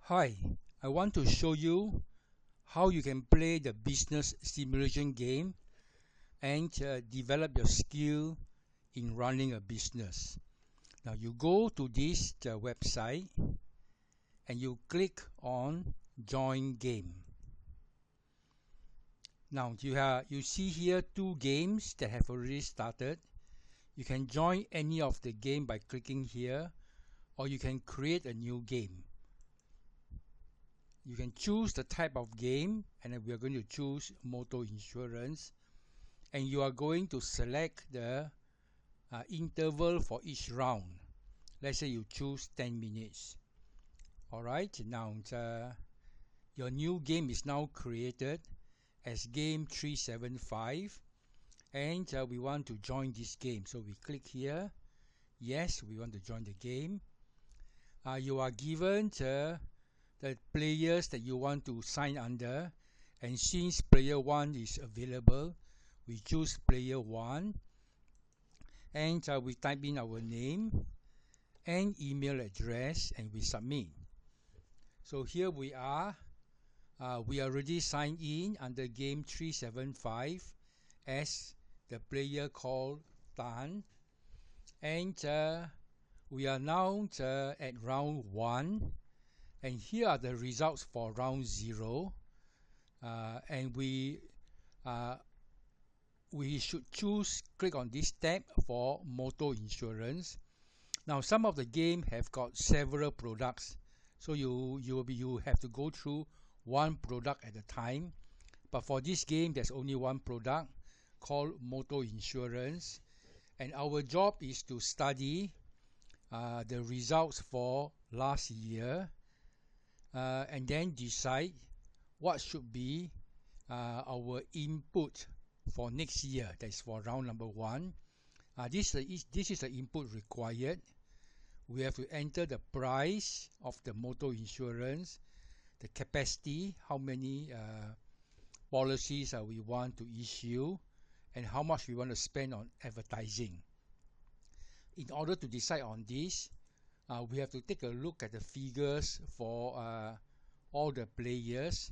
Hi, I want to show you how you can play the business simulation game and develop your skill in running a business. Now you go to this website and you click on Join Game. Now you see here two games that have already started. You can join any of the game by clicking here, or you can create a new game. You can choose the type of game, and we are going to choose motor insurance, and you are going to select the interval for each round. Let's say you choose 10 minutes. Alright, now your new game is now created as game 375, and we want to join this game, so we click here. Yes, we want to join the game. You are given the players that you want to sign under, and since player 1 is available, we choose player 1, and we type in our name and email address and we submit. So here we are. We already signed in under game 375 as the player called Tan, and we are now at round 1. And here are the results for round 0, and we should click on this tab for motor insurance. Now some of the game have got several products, so you have to go through one product at a time, but for this game there's only one product called motor insurance, and our job is to study the results for last year, and then decide what should be our input for next year. That is for round number 1. This is the input required. We have to enter the price of the motor insurance, the capacity, how many policies we want to issue, and how much we want to spend on advertising. In order to decide on this, we have to take a look at the figures for all the players.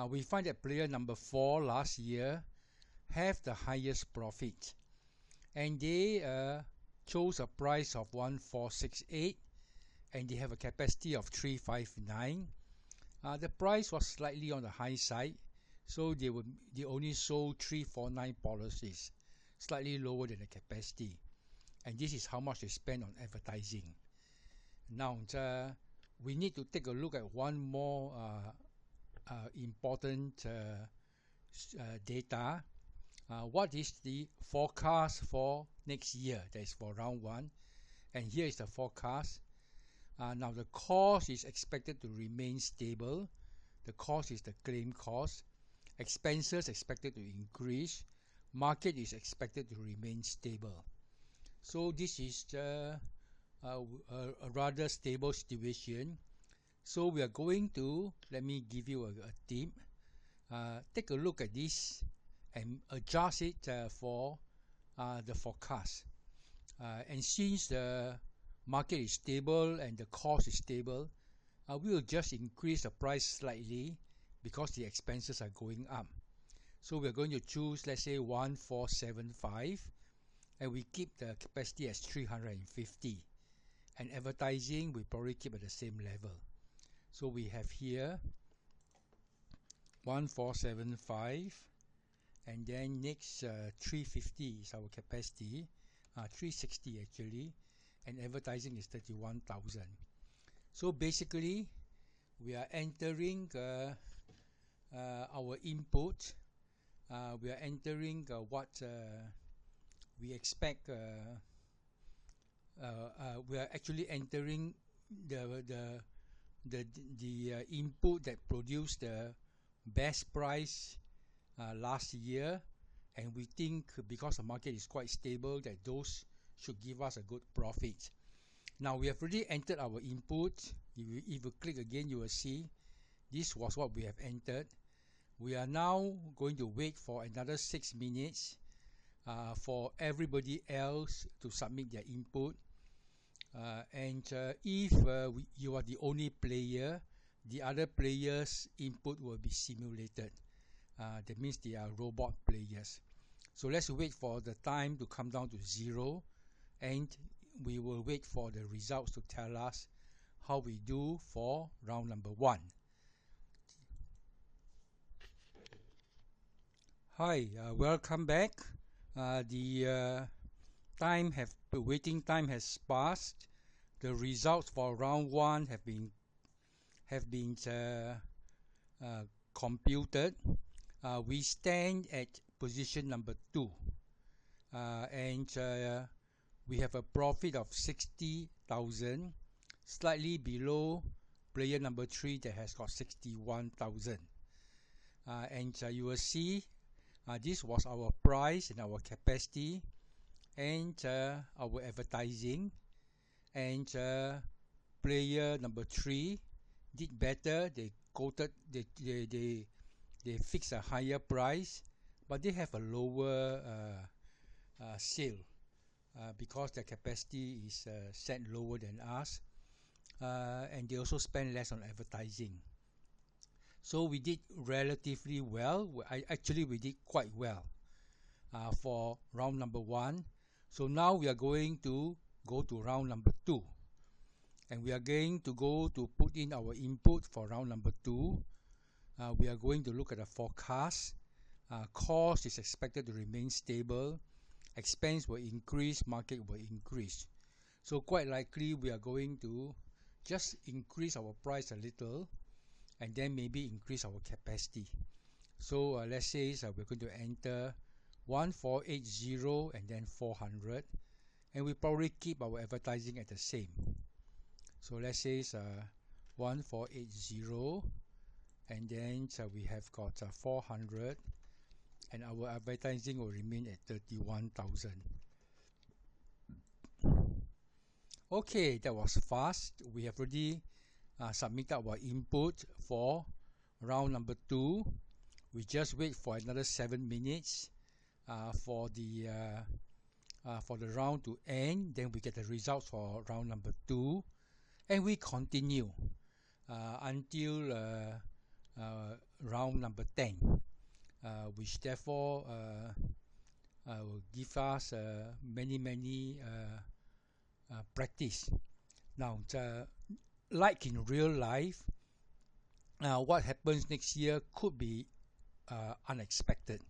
We find that player number 4 last year have the highest profit, and they chose a price of 1468, and they have a capacity of 359. The price was slightly on the high side, so they only sold 349 policies, slightly lower than the capacity, and this is how much they spend on advertising. Now we need to take a look at one more important data. What is the forecast for next year? That is for round 1, and here is the forecast. Now the cost is expected to remain stable. The cost is the claim cost. Expenses expected to increase. Market is expected to remain stable. So this is a rather stable situation. So we are going to, let me give you a tip. Take a look at this and adjust it for the forecast. And since the market is stable and the cost is stable, we will just increase the price slightly because the expenses are going up. So we are going to choose, let's say, 1475, and we keep the capacity as 350, and advertising we probably keep at the same level. So we have here 1475, and then next 350 is our capacity, 360 actually, and advertising is 31,000. So basically we are entering our input. We are entering what we expect. We are actually entering the input that produced the best price last year, and we think because the market is quite stable that those should give us a good profit. Now we have already entered our input. If you click again, you will see this was what we have entered. We are now going to wait for another 6 minutes for everybody else to submit their input. And if you are the only player, the other players' input will be simulated. That means they are robot players. So let's wait for the time to come down to 0, and we will wait for the results to tell us how we do for round number 1. Hi, welcome back. The waiting time has passed. The results for round 1 have been computed. We stand at position number 2, and we have a profit of 60,000, slightly below player number 3 that has got 61,000. And you will see this was our price and our capacity and our advertising, and player number 3 did better. They quoted, they fixed a higher price, but they have a lower sale because their capacity is set lower than us, and they also spend less on advertising. So we did relatively well. Actually, we did quite well for round number 1. So now we are going to go to round number 2, and we are going to go to put in our input for round number 2. We are going to look at the forecast. Cost is expected to remain stable. Expense will increase, market will increase. So quite likely we are going to just increase our price a little, and then maybe increase our capacity. So let's say we're going to enter 1480 and then 400, and we probably keep our advertising at the same. So let's say 1480, and then we have got 400, and our advertising will remain at 31,000. Okay, that was fast. We have already submitted our input for round number 2. We just wait for another 7 minutes for the round to end. Then we get the results for round number 2, and we continue until round number 10, which therefore will give us many practice. Now, like in real life, what happens next year could be unexpected.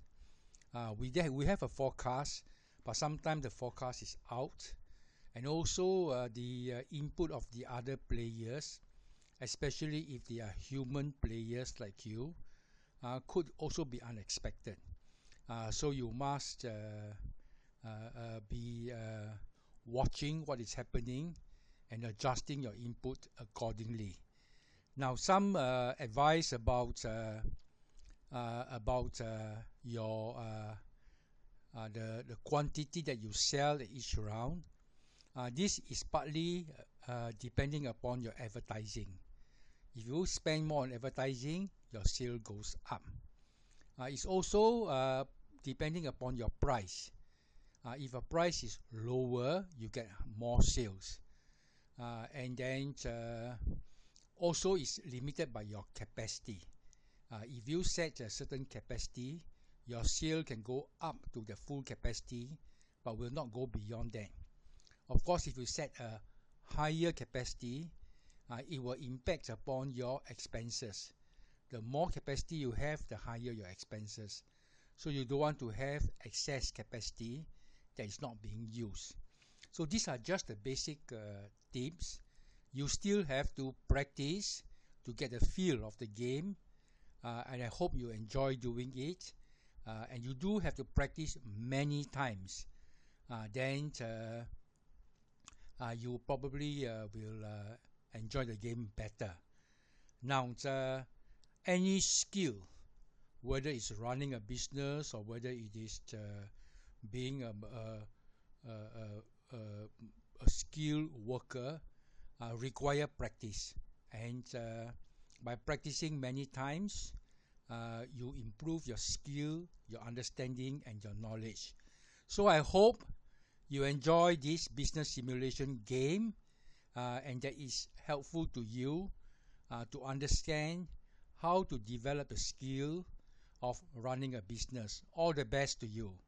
We have a forecast, but sometimes the forecast is out, and also the input of the other players, especially if they are human players like you, could also be unexpected. So you must be watching what is happening and adjusting your input accordingly. Now, some advice about your the quantity that you sell each round. This is partly depending upon your advertising. If you spend more on advertising, your sale goes up. It's also depending upon your price. If a price is lower, you get more sales. And then also is limited by your capacity. If you set a certain capacity, your sale can go up to the full capacity, but will not go beyond that. Of course, if you set a higher capacity, it will impact upon your expenses. The more capacity you have, the higher your expenses. So you don't want to have excess capacity that is not being used. So these are just the basic tips. You still have to practice to get a feel of the game, and I hope you enjoy doing it. And you do have to practice many times. Then you probably will enjoy the game better. Now, any skill, whether it's running a business or whether it is being a skilled worker, require practice. And by practicing many times, you improve your skill, your understanding, and your knowledge. So I hope you enjoy this business simulation game, and that is helpful to you to understand how to develop the skill of running a business. All the best to you.